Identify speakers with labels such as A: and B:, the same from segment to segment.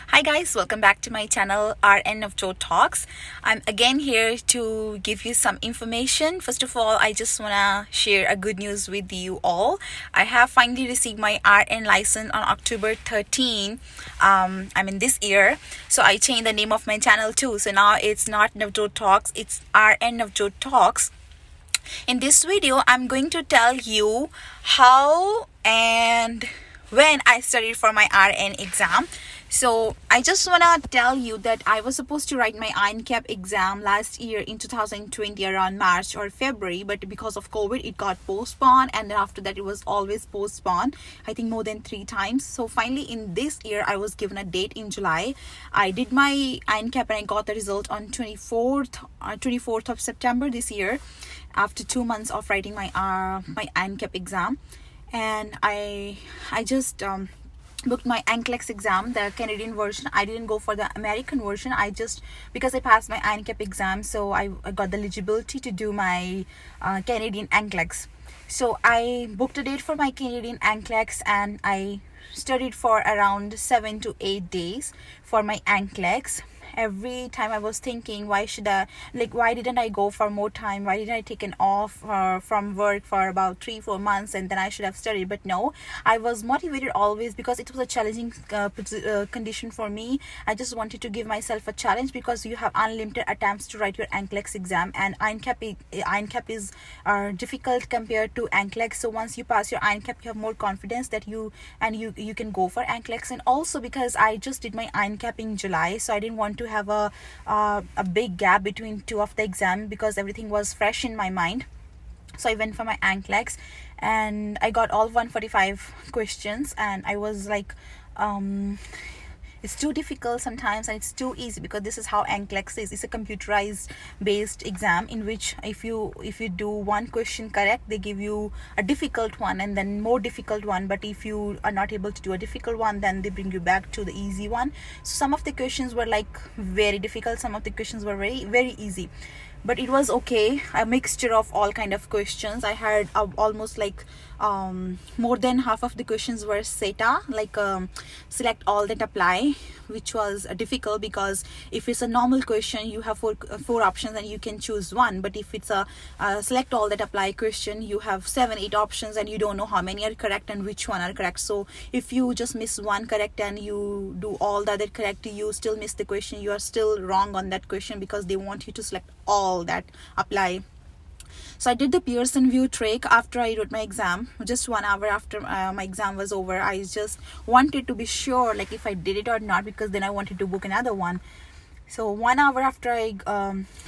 A: Hi guys, welcome back to my channel RN of Joe Talks. I'm again here to give you some information. First of all, I just want to share a good news with you all. I have finally received my RN license on October 13. This year. So I changed the name of my channel too. So now it's not Navjot Talks, it's RN of Joe Talks. In this video, I'm going to tell you how and when I studied for my RN exam. So I just want to tell you that I was supposed to write my NCLEX exam last year in 2020 around March or February, but because of COVID it got postponed, and then after that it was always postponed, I think more than 3 times. So finally in this year I was given a date in July. I did my NCLEX and I got the result on 24th of September this year, after 2 months of writing my NCLEX exam. And I just booked my NCLEX exam, the Canadian version. I didn't go for the American version. Because I passed my NCLEX exam, so I got the eligibility to do my Canadian NCLEX. So I booked a date for my Canadian NCLEX and I studied for around 7 to 8 days for my NCLEX. Every time I was thinking, why didn't I go for more time? Why didn't I take an off from work for about 3-4 months, and then I should have studied? But no, I was motivated always because it was a challenging condition for me. I just wanted to give myself a challenge because you have unlimited attempts to write your NCLEX exam, and NCLEX is difficult compared to NCLEX. So once you pass your NCLEX, you have more confidence that you can go for NCLEX. And also because I just did my NCLEX in July, so I didn't want to have a big gap between 2 of the exam because everything was fresh in my mind. So I went for my NCLEX and I got all 145 questions, and I was like, it's too difficult sometimes and it's too easy, because this is how NCLEX is. It's a computerized based exam in which if you do one question correct, they give you a difficult one and then more difficult one. But if you are not able to do a difficult one, then they bring you back to the easy one. So some of the questions were like very difficult, some of the questions were very, very easy. But it was okay, a mixture of all kind of questions. I had almost like more than half of the questions were SETA, like select all that apply, which was difficult because if it's a normal question, you have four options and you can choose one. But if it's a select all that apply question, you have 7-8 options and you don't know how many are correct and which one are correct. So if you just miss one correct and you do all the other correct, you still miss the question, you are still wrong on that question because they want you to select all that apply. So I did the Pearson view trick after I wrote my exam. Just 1 hour after my exam was over, I just wanted to be sure like if I did it or not, because then I wanted to book another one. So 1 hour after I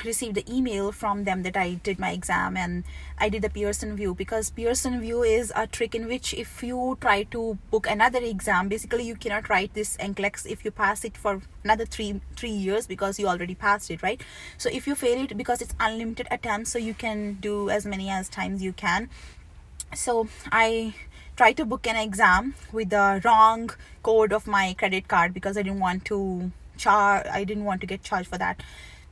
A: received the email from them that I did my exam, and I did the Pearson view, because Pearson view is a trick in which if you try to book another exam, basically you cannot write this NCLEX if you pass it for another three years, because you already passed it, right? So if you fail it, because it's unlimited attempts, so you can do as many as times you can. So I tried to book an exam with the wrong code of my credit card because I didn't want to get charged for that.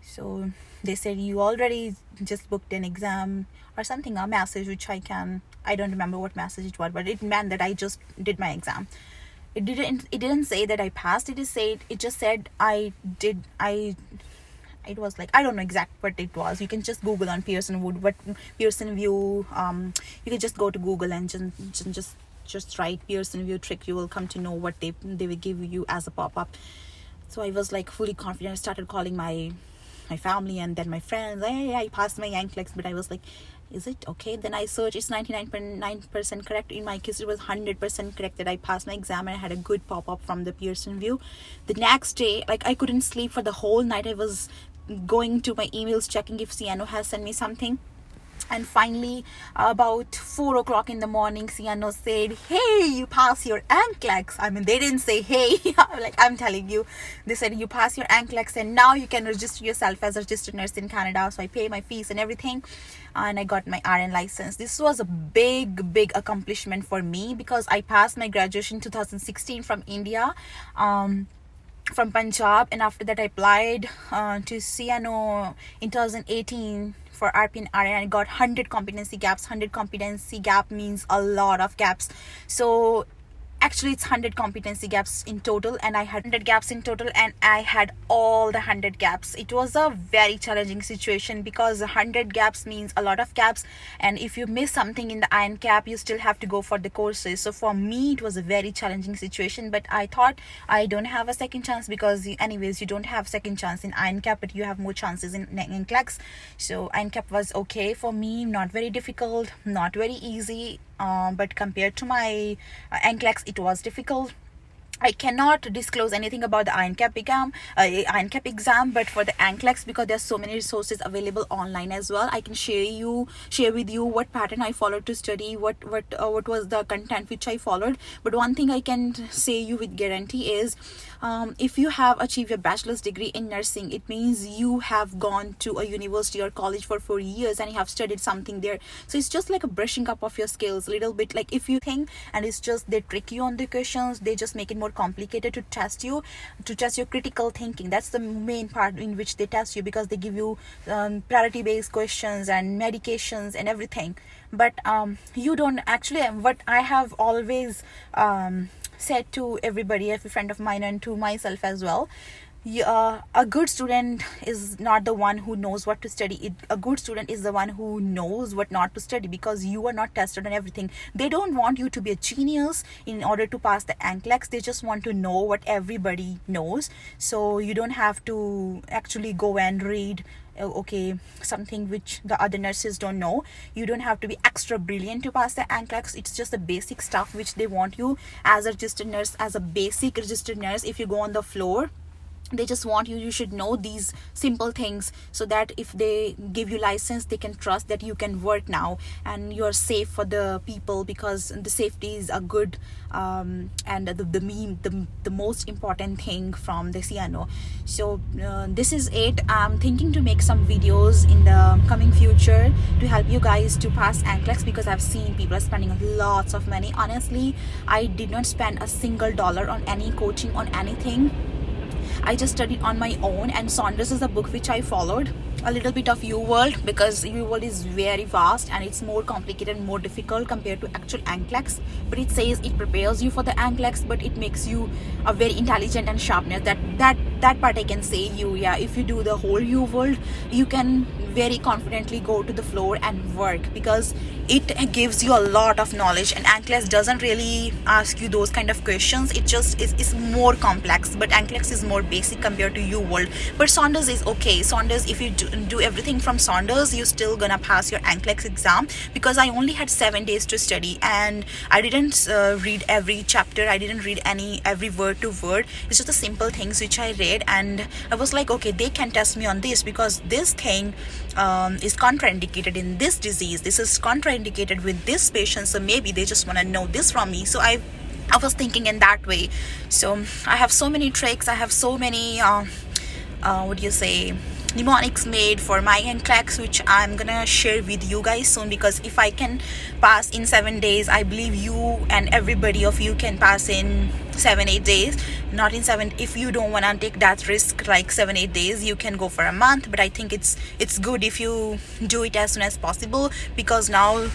A: So they said you already just booked an exam or something, a message which I don't remember what message it was, but it meant that I just did my exam. It didn't say that I passed. It just said I did. It was like, I don't know exact what it was. You can just Google on Pearson view. You can just go to Google and just write Pearson view trick. You will come to know what they will give you as a pop-up. So I was like fully confident. I started calling my family and then my friends. I passed my NCLEX, but I was like, is it okay? Then I searched, it's 99.9% correct. In my case, it was 100% correct that I passed my exam, and I had a good pop-up from the Pearson view. The next day, like I couldn't sleep for the whole night. I was going to my emails, checking if Ciano has sent me something. And finally, about 4 o'clock in the morning, Ciano said, hey, you pass your NCLEX. I mean, they didn't say, hey, like I'm telling you. They said, you pass your NCLEX and now you can register yourself as a registered nurse in Canada. So I pay my fees and everything. And I got my RN license. This was a big accomplishment for me, because I passed my graduation in 2016 from India. From Punjab, and after that I applied to Ciano in 2018 for RP and RN. I got 100 competency gaps. 100 competency gap means a lot of gaps. So Actually, it's 100 competency gaps in total, and I had 100 gaps in total, and I had all the 100 gaps. It was a very challenging situation because 100 gaps means a lot of gaps, and if you miss something in the iron cap, you still have to go for the courses. So for me, it was a very challenging situation, but I thought I don't have a second chance, because anyways, you don't have second chance in iron cap, but you have more chances in NCLEX. So iron cap was okay for me, not very difficult, not very easy, but compared to my NCLEX, it was difficult. I cannot disclose anything about the iron cap exam, but for the NCLEX, because there's so many resources available online as well, I can share with you what pattern I followed to study, what was the content which I followed. But one thing I can say you with guarantee is, if you have achieved your bachelor's degree in nursing, it means you have gone to a university or college for 4 years and you have studied something there. So it's just like a brushing up of your skills a little bit. Like if you think, and it's just they trick you on the questions, they just make it more complicated to test your critical thinking. That's the main part in which they test you, because they give you priority based questions and medications and everything. But you don't actually, what I have always said to everybody, every friend of mine, and to myself as well, a good student is not the one who knows what to study. A good student is the one who knows what not to study, because you are not tested on everything. They don't want you to be a genius in order to pass the NCLEX. They just want to know what everybody knows. So you don't have to actually go and read something which the other nurses don't know. You don't have to be extra brilliant to pass the NCLEX. It's just the basic stuff which they want you as a registered nurse, as a basic registered nurse. If you go on the floor, they just want you should know these simple things, so that if they give you license, they can trust that you can work now and you're safe for the people, because the safety is a good and the most important thing from the CNO. So this is it. I'm thinking to make some videos in the coming future to help you guys to pass NCLEX, because I've seen people are spending lots of money. Honestly, I did not spend a single dollar on any coaching, on anything. I just studied on my own, and Saunders is a book which I followed. A little bit of UWorld, because UWorld is very vast and it's more complicated and more difficult compared to actual NCLEX. But it says it prepares you for the NCLEX, but it makes you a very intelligent and sharpness. That part I can say if you do the whole UWorld, you can very confidently go to the floor and work, because it gives you a lot of knowledge. And NCLEX doesn't really ask you those kind of questions. It just is more complex, but NCLEX is more basic compared to UWorld. But Saunders is okay. Saunders, if you do everything from Saunders, you're still gonna pass your NCLEX exam, because I only had 7 days to study, and I didn't read every chapter. I didn't read every word to word. It's just the simple things which I read, and I was like, okay, they can test me on this, because this thing is contraindicated in this disease. This is contraindicated with this patient, so maybe they just want to know this from me. So I was thinking in that way. So I have so many tricks. I have so many mnemonics made for my NCLEX, which I'm gonna share with you guys soon, because if I can pass in 7 days, I believe you and everybody of you can pass in 7-8 days. Not in 7. If you don't want to take that risk, like 7-8 days, you can go for a month. But I think it's good if you do it as soon as possible, because now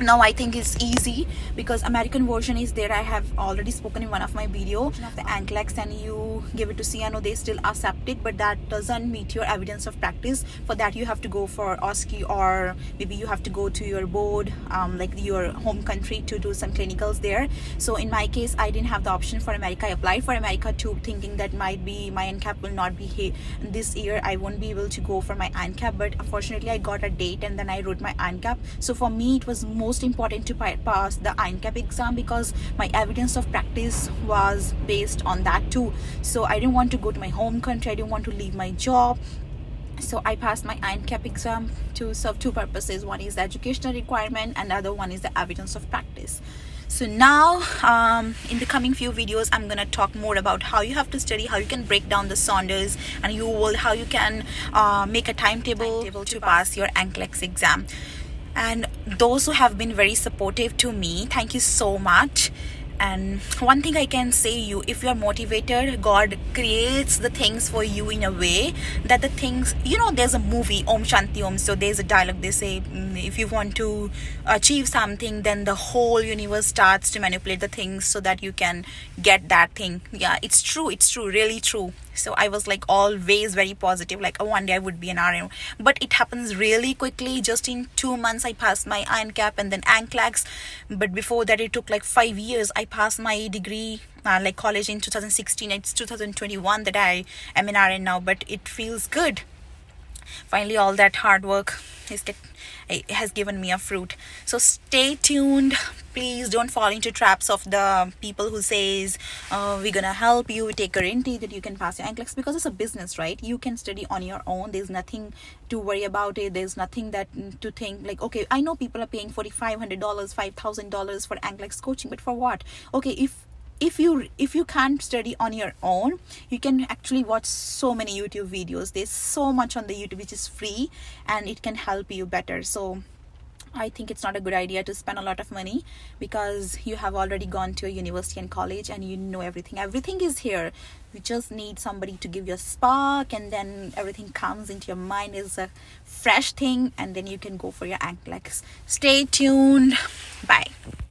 A: I think it's easy, because American version is there. I have already spoken in one of my video of the NCLEX, and you give it to CNO, they still accept it, but that doesn't meet your evidence of practice. For that, you have to go for OSCE, or maybe you have to go to your board, like your home country, to do some clinicals there. So in my case, I didn't have the option for America. I applied for America too, thinking that might be my NCAP will not be here this year. I won't be able to go for my NCAP, but unfortunately I got a date, and then I wrote my NCAP. So for me, it was most important to pass the NCAP exam, because my evidence of practice was based on that too. So I didn't want to go to my home country. I didn't want to leave my job. So I passed my NCAP exam to serve two purposes. One is the educational requirement, and the other one is the evidence of practice. So now in the coming few videos, I'm gonna talk more about how you have to study, how you can break down the Saunders and how you can make a timetable to pass your NCLEX exam. And those who have been very supportive to me, thank you so much. And one thing I can say you, if you are motivated, God creates the things for you in a way that the things, there's a movie Om Shanti Om, so there's a dialogue they say, if you want to achieve something, then the whole universe starts to manipulate the things so that you can get that thing. Yeah, it's true, really true. So I was like always very positive, like, oh, one day I would be an RN. But it happens really quickly. Just in 2 months I passed my INCAP and then NCLEX. But before that it took like 5 years. I passed my degree, like college, in 2016. It's 2021 that I am an RN now, but it feels good. Finally, all that hard work it has given me a fruit. So stay tuned. Please don't fall into traps of the people who says, we're gonna help you, take guarantee that you can pass your NCLEX, because it's a business, right? You can study on your own. There's nothing to worry about it. There's nothing that to think like, okay, I know people are paying $4,500, $5,000 for NCLEX coaching, but for what? Okay, if you can't study on your own, you can actually watch so many YouTube videos. There's so much on the YouTube which is free, and it can help you better. So I think it's not a good idea to spend a lot of money, because you have already gone to a university and college and you know everything is here. You just need somebody to give you a spark, and then everything comes into your mind is a fresh thing, and then you can go for your NCLEX. Stay tuned. Bye.